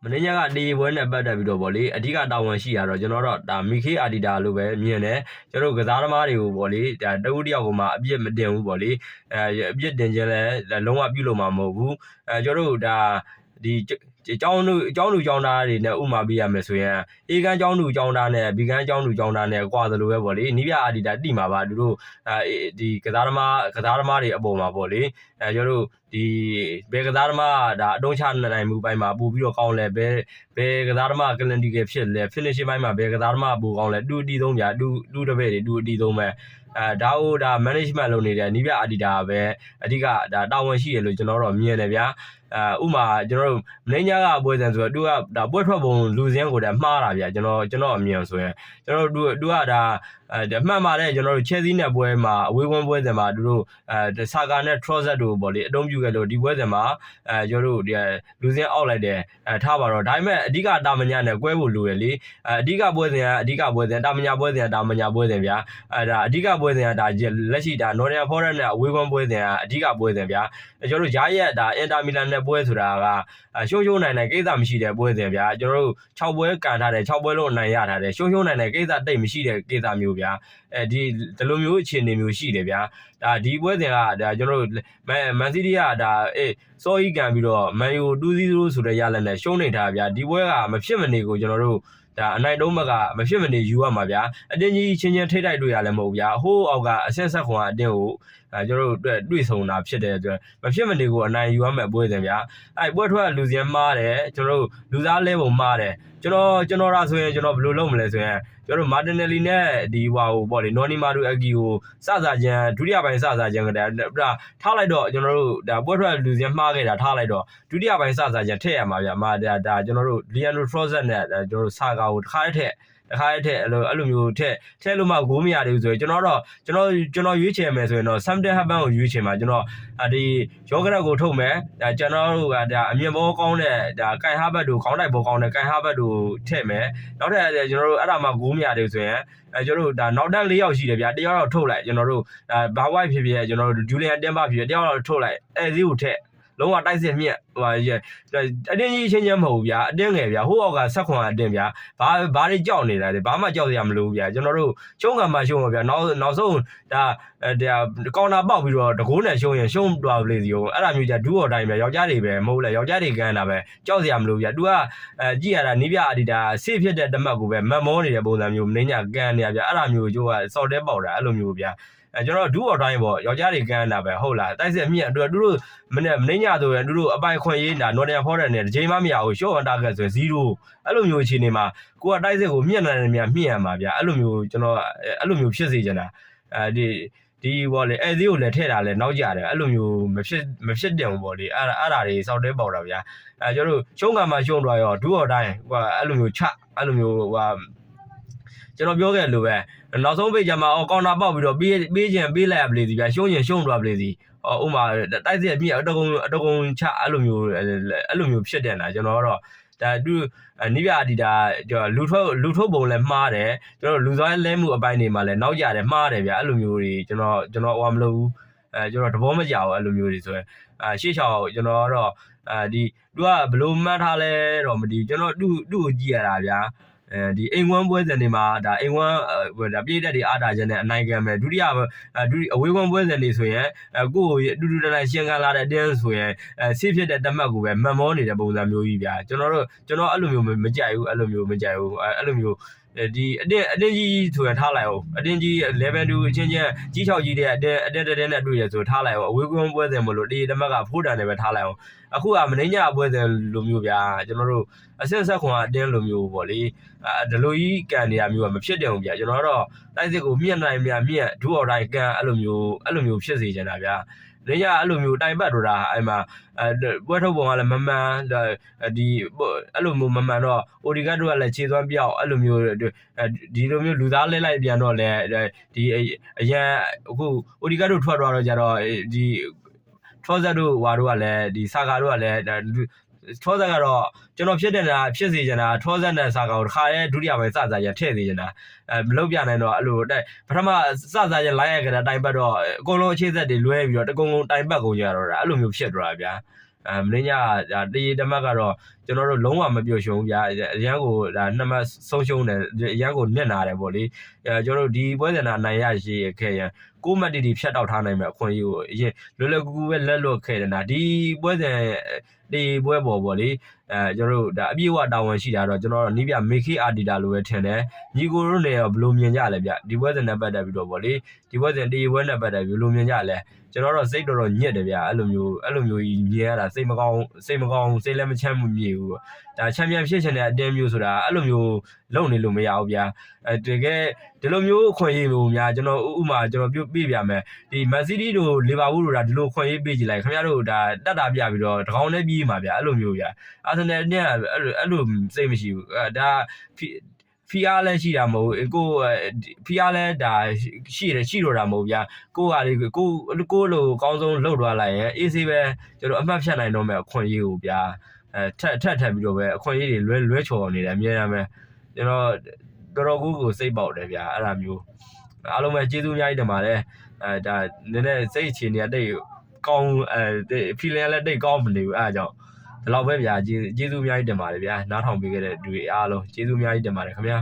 မင်းညာကတေးပွဲနဲ့ပတ်သက်ပြီးတော့ဗောလေအဓိကတာဝန်ရှိရတော့ကျွန်တော်တို့ဒါမီခေးအာဒီတာလို့ပဲမြင်တယ်ကျွန်တော်ကစားသမားတွေကိုဗောလေဒါတဝူတယောက်ကမှအပြစ်မတင်ဘူးဗောလေအပြစ်တင်ခြင်းလဲလုံးဝပြုလို့မှာမဟုတ်ဘူးကျွန်တော်တို့ဒါဒီကျောင်းသားတွေနဲ့ဥမာပေးရမယ်ဆိုရင်အေကန်းကျောင်းသူကျောင်းသားနဲ့ဘီကန်းကျောင်းသူကျောင်းသားနဲ့ကွာသလိုပဲဗောလေနီးပြအာဒီတာတိမှာပါသူတို့ဒီကစားသမားတွေအပေါ်မှာဗောလေကျွန်တော်တို့ဒီဘယ်ကစားသမားဒါအတုံးချနိုင်မှုပိုင်းမှာပို့ပြီးတော့ကောင်းလဲဘယ်ကစားသမားကလန်ဒီကယ်ဖြစ်လဲ finishing ပိုင်းမှာဘယ်ကစားသမားပို့ကောင်းလဲတူအတီဆုံးဗျာတူတပည့်တွေတူအတီဆုံးပဲဒါဟိုဒါ management လုပ်နေတဲ့နီးပြအာဒီတာပဲအဓိကဒါတာဝန်ရှိရလို့ကျွန်တော်တို့မြင်တယ်ဗျာဥမာကျွန်တော်တို့မင်းညာကပွဲစဉ်ဆိုတော့သူကဒါပွဲထွက်ပုံလူစင်းကိုတည်းမှားတာဗျာကျွန်တော်အမြင်ဆိုရင်ကျွန်တော်တို့သူကဒါအမှန်ပါတယ်ကျွန်တော်တို့ Chelsea နဲ့ပွဲမှာအဝေးကွင်းပွဲစဉ်မှာသူတို့ဆာကာနဲ့ Trossard တို့ပေါ့လေအတုံးပြုခဲ့လို့ဒီပွဲစဉ်မှာကျွန်တော်တို့ဒီလူစင်းအောက်လိုက်တယ်ထားပါတော့ဒါပေမဲ့အဓိကတာမညာနဲ့ကွဲဖို့လိုရလေအဓိကပွဲစဉ်ကအဓိကပွဲစဉ်တာမညာပွဲစဉ်တာမညာပွဲစဉ်ဗျာဒါအဓိကပွဲစဉ်ကဒါလက်ရှိဒါ Nottingham Forest နဲ့အဝေးကွင်းပွဲစဉ်ကအဓိကပွဲစဉ်ဗျာကျွန်တော်တို့ရားရက်ဒါ Inter Milan နဲ့ပွဲဆိုတာကရှုံးနိုင်ကိစ္စမရှိတဲ့ပွဲစဉ်ဗျာကျွန်တော်တို့6ပွဲကန်ထားတယ်6ပွဲလုံးအနိုင်ရထားတယ်ရှုံးနိုင်ကိစ္စတိတ်မရှိတဲ့ကိစ္စမျိုးဗျာဒီလိုမျိုးအခြေအနေမျိုးရှိတယ်ဗျာဒါဒီပွဲစဉ်ကဒါကျွန်တော်တို့မန်စီးတီးကဒါစောကြီးကန်ပြီးတော့မန်ယူ2-0ဆိုတဲ့ရလက်နဲ့ရှုံးနေထားဗျာဒီပွဲကမဖြစ်မနေကိုကျွန်တော်တို့ဒါအနိုင်တုံးဘက်ကမဖြစ်မနေယူရမှာဗျာအတင်းကြီးချင်းထိတိုက်တွေ့ရလဲမဟုတ်ဗျာဟိုးအောက်ကအဆက်ဆက်ခွန်အတင်းကိုကျွန်တော်တို့တွေ့ဆုံတာဖြစ်တဲ့အတွက်မဖြစ်မနေကိုအနိုင်ယူရမယ်ပွဲစဉ်ဗျာပွဲထွက်ကလူစင်းမှားတယ်ကျွန်တော်တို့လူစားလဲပုံမှားတယ်ကျွန်တော်ဒါဆိုရင်ကျွန်တော်ဘယ်လိုလုပ်မလဲဆိုရင်ကျွန်တော်မာတင်နယ်လီနဲ့ဒီဟိုပေါ့လေနော်နီမာဒူအကီကိုစချင်းဒုတိယပိုင်းစချင်းကတည်းကထားလိုက်တော့ကျွန်တော်တို့ဒါပွဲထွက်လူစင်းမှားခဲ့တာထားလိုက်တော့ဒုတိယပိုင်းစချင်းထည့်ရမှာဗျာဒါကျွန်တော်တို့လီယန်ဒိုထရော့ဇက်နဲ့ကျွန်တော်တို့ဆာကာကိုတစ်ခါထည့်အဲ့လိုမျိုးထည့်လို့မှဂိုးမရသေးဘူးဆိုရင်ကျွန်တော်ရွေးချယ်မယ်ဆိုရင်တော့ Southampton ကိုရွေးချယ်မှာကျွန်တော်ဒီယောဂရက်ကိုထုတ်မယ်ဒါကျွန်တော်တို့ကဒါအမြင်ဘောကောင်းတဲ့ဒါကိုင်ဟာဘတ်တို့ခေါင်းတိုက်ဘောကောင်းတဲ့ကိုင်ဟာဘတ်တို့ထည့်မယ်နောက်ထပ်ကျွန်တော်တို့အဲ့ဒါမှဂိုးမရသေးဘူးဆိုရင်ကျွန်တော်တို့ဒါနောက်တန်း4ယောက်ရှိတယ်ဗျာတယောက်တော့ထုတ်လိုက်ကျွန်တော်တို့ဘာဝိုက်ဖြစ်ဖြစ်ကျွန်တော်တို့ဂျူလီယန်တင်ပါဖြစ်ဖြစ်တယောက်တော့ထုတ်လိုက်အဲဈေးကိုထည့်လုံးဝတိုက်စစ်မြက်ဟိုအတင်းကြီးချင်းမဟုတ်ဘူးဗျာအတင်းငယ်ဗျာဟိုအောက်ကဆက်ခွန်အတင်းဗျာဘာတွေကြောက်နေတာလဲဘာမှကြောက်စရာမလိုဘူးဗျာကျွန်တော်တို့ရှုံးကမှရှုံးပါဗျာနောက်ဆုံးဒါကောင်တာပေါက်ပြီးတော့တကိုးနဲ့ရှုံးရင်ရှုံးသွားလေစီကိုအဲ့ဒါမျိုးကြဒူးော်တိုင်းပဲယောက်ျားတွေပဲမဟုတ်လဲယောက်ျားတွေကန်းတာပဲကြောက်စရာမလိုဗျာ तू ကကြည့်ရတာနီးပြအဒီတာဆေးဖြစ်တဲ့တမတ်ကိုပဲမတ်မောနေတဲ့ပုံစံမျိုးမင်းညာကန်နေရဗျာအဲ့ဒါမျိုးကျိုးကစော်တဲပေါက်တာအဲ့လိုမျိုးဗျာကျွန်တော်ဒူးော်တိုင်းပေါ့ယောက်ျားတွေကန်းတာပဲဟုတ်လားတိုက်စစ်မြက်သူတို့မင်းညာဆိုရင်သူတို့အပိုင်ခွင့်ရေးတာ Nottingham Forest နဲ့တစ်ချိန်မှမရဘူး short on target ဆိုရင်0အဲ့လိုမျိုးအခြေအနေမှာကိုကတိုက်စစ်ကိုမြက်နိုင်တယ်မြက်ရမှာဗျာအဲ့လိုမျိုးကျွန်တော်အဲ့လိုမျိုးဖြစ်စေချင်တာဒီဘောလေအဲဈေးကိုလည်းထည့်တာလည်းနောက်ကြတယ်အဲ့လိုမျိုးမဖြစ်တင်ဘူးပေါ့လေအဲ့ဒါတွေစောက်တဲပေါက်တာဗျာကျွန်တော်တို့ရှုံးကမှရှုံးသွားရောဒူးော်တိုင်းဟိုအဲ့လိုမျိုးချအဲ့လိုမျိုးဟိုကျွန်တော်ပြောခဲ့လို့ပဲနောက်ဆုံးပိတ်ကြမှာကောင်တာပေါက်ပြီးတော့ပေးခြင်းပေးလိုက်ရပလေစီဗျာရှုံးရင်ရှုံးသွားပလေစီဥမာတိုက်စစ်ပြည့်အတကုံချအဲ့လိုမျိုးဖြစ်တယ်လားကျွန်တော်ကတော့ဒါသူနိဗျာဒီတာလူထုတ်ပုံလည်းမှားတယ်ကျွန်တော်လူစားလဲမှုအပိုင်းတွေမှာလည်းနောက်ကြတယ်မှားတယ်ဗျာအဲ့လိုမျိုးတွေကျွန်တော်ဟိုမလုပ်ဘူးကျွန်တော်သဘောမကျဘူးအဲ့လိုမျိုးတွေဆိုရင်ရှေ့ချောက်ကျွန်တော်ကတော့ဒီသူကဘလို့မှန်းထားလဲတော့မသိဘူးကျွန်တော်သူ့ကိုကြည့်ရတာဗျာဒီအိမ်ဝမ်းပွဲစဉ်တွေမှာဒါအိမ်ဝမ်းဒါပြည့်တက်တွေအားတာခြင်းနဲ့အနိုင်ခံမယ်ဒုတိယအဝေးဝမ်းပွဲစဉ်တွေဆိုရင်ကိုယ့်ကိုအတူတန်ရှင်းခံလာတဲ့အတင်းဆိုရင်ဆေးဖြစ်တဲ့တမတ်ကိုပဲမတ်မောနေတဲ့ပုံစံမျိုးကြီးဗျာကျွန်တော်အဲ့လိုမျိုးမကြိုက်ဘူးအဲ့လိုမျိုးဒီအတင်းကြီးဆိုရင်ထားလိုက်အောင်အတင်းကြီးlevel 2အချင်းချင်းကြီးချောက်ကြီးတဲ့အတင်းနဲ့တွေ့ရဆိုထားလိုက်အောင်အဝေးကွင်းပွဲစဉ်မလို့တေးတမတ်ကဖိုးတန်နဲ့ပဲထားလိုက်အောင်အခုကမင်းညာပွဲစဉ်လိုမျိုးဗျာကျွန်တော်တို့အဆက်ဆက်ခွန်အတင်းလိုမျိုးပေါ့လေဒီလိုကြီးကန်နေတာမျိုးကမဖြစ်တယ်ဘူးဗျာကျွန်တော်ကတော့တိုက်စစ်ကိုမြက်နိုင်မြက်ဒူးအော်တိုင်းကန်အဲ့လိုမျိုးဖြစ်စေချင်တာဗျာလေရအဲ့လိုမျိုးတိုင်ပတ်တော့တာအဲ့မှာပွဲထုတ်ပုံကလည်းမမှန်ဒီအဲ့လိုမျိုးမမှန်တော့အိုဒီကတ်တို့ကလည်းခြေသွမ်းပြောက်အဲ့လိုမျိုးဒီလိုမျိုးလူသားလဲလိုက်ပြန်တော့လဲဒီအရန်အခုအိုဒီကတ်တို့ထွက်သွားတော့ကြတော့ဒီထောဇက်တို့ဟွာတို့ကလည်းဒီဆာကာတို့ကလည်းထောဇက်ကတော့ကျွန်တော်ဖြစ်နေတာဖြစ်စေချင်တာထောဇက်နဲ့ဆာကာကိုတစ်ခါတည်းဒုတိယပိုင်းစစားရထည့်စေချင်တာမလုပ်ပြနိုင်တော့အဲ့လိုပထမစစားရလိုက်ရကြတဲ့တိုင်ပတ်တော့အကုန်လုံးအခြေဆက်တွေလွဲပြီးတော့တကုံတိုင်ပတ်ကုန်ကြတော့တာအဲ့လိုမျိုးဖြစ်သွားတာဗျာမင်းညာတေးတမတ်ကတော့ ကျွန်တော်တို့လုံးဝမပျော်ရွှင်ဘူးဗျာအရန်ကိုဒါနှစ်မှတ်ဆုံးရှုံးတယ်အရန်ကိုနစ်နာတယ်ပေါ့လေကျွန်တော်တို့ဒီပွဲစဉ်အနိုင်ရရှိခဲ့ရင်ကိုမှတ်တီဖြတ်တောက်ထားနိုင်မဲ့အခွင့်အရေးကိုအရင်လွယ်လွယ်ကူကူပဲလက်လွတ်ခဲ့တယ်နာဒီပွဲစဉ်ဒီပွဲပေါ်ပေါ့လေကျွန်တော်တို့ဒါအပြည့်အဝတာဝန်ရှိတာတော့ကျွန်တော်တို့နီးပြမေခေအာဒီတာလိုပဲထင်တယ်ညီကိုတို့နေရောဘယ်လိုမြင်ကြလဲဗျဒီပွဲစဉ်နဲ့ပတ်သက်ပြီးတော့ပေါ့လေဒီပွဲစဉ်ဒီပွဲနဲ့ပတ်သက်ပြီးဘယ်လိုမြင်ကြလဲကျွန်တော်တို့စိတ်တော်ညစ်တယ်ဗျအဲ့လိုမျိုးမြင်ရတာစိတ်မကောင်းစိတ်လည်းမချမ်းမမြေဘူးဒါချန်ပီယံဖြစ်ချင်တဲ့အတင်းမျိုးဆိုတာအဲ့လိုမျိုးလုံနေလို့မရဘူးဗျာတကယ်ဒီလိုမျိုးအခွင့်အရေးမျိုးများကျွန်တော်ဥမာကျွန်တော်ပြပြမယ်ဒီမန်စီးတီးတို့လီဗာပူးတို့ဒါဒီလိုခွင့်ရေးပေးကြည့်လိုက်ခင်ဗျားတို့ဒါတက်တာပြပြီးတော့တကောင်နဲ့ပြီးမှာဗျာအဲ့လိုမျိုးဗျာအာဆင်နယ်နဲ့အဲ့လိုစိတ်မရှိဘူးဒါဖီအားလည်းရှိတာမဟုတ်ကိုဖီအားလည်းဒါရှိတော့တာမဟုတ်ဗျာကိုကလေကိုလိုအကောင်းဆုံးလှုပ်သွားလိုက်ရင်အေးဆေးပဲကျွန်တော်အမှတ်ဖြတ်နိုင်တော့မယ်အခွင့်အရေးကိုဗျာထပ်ပြီးတော့ပဲအခွင့်အရေးတွေလွဲချော်နေတယ်အမြဲတမ်းပဲကျွန်တော်ကိုစိတ်ပေါက်တယ်ဗျာအဲ့ဒါမျိုးအားလုံးပဲကျေးဇူးအများကြီးတင်ပါတယ်ဒါနည်းနည်းစိတ်အခြေအနေကတိတ်ကောင်းဖီလင်လည်းတိတ်ကောင်းမနေဘူးအဲ့ဒါကြောင့်ဒီလောက်ပဲဗျာကျေးဇူးအများကြီးတင်ပါတယ်ဗျာနားထောင်ပေးခဲ့တဲ့လူတွေအားလုံးကျေးဇူးအများကြီးတင်ပါတယ်ခင်ဗျာ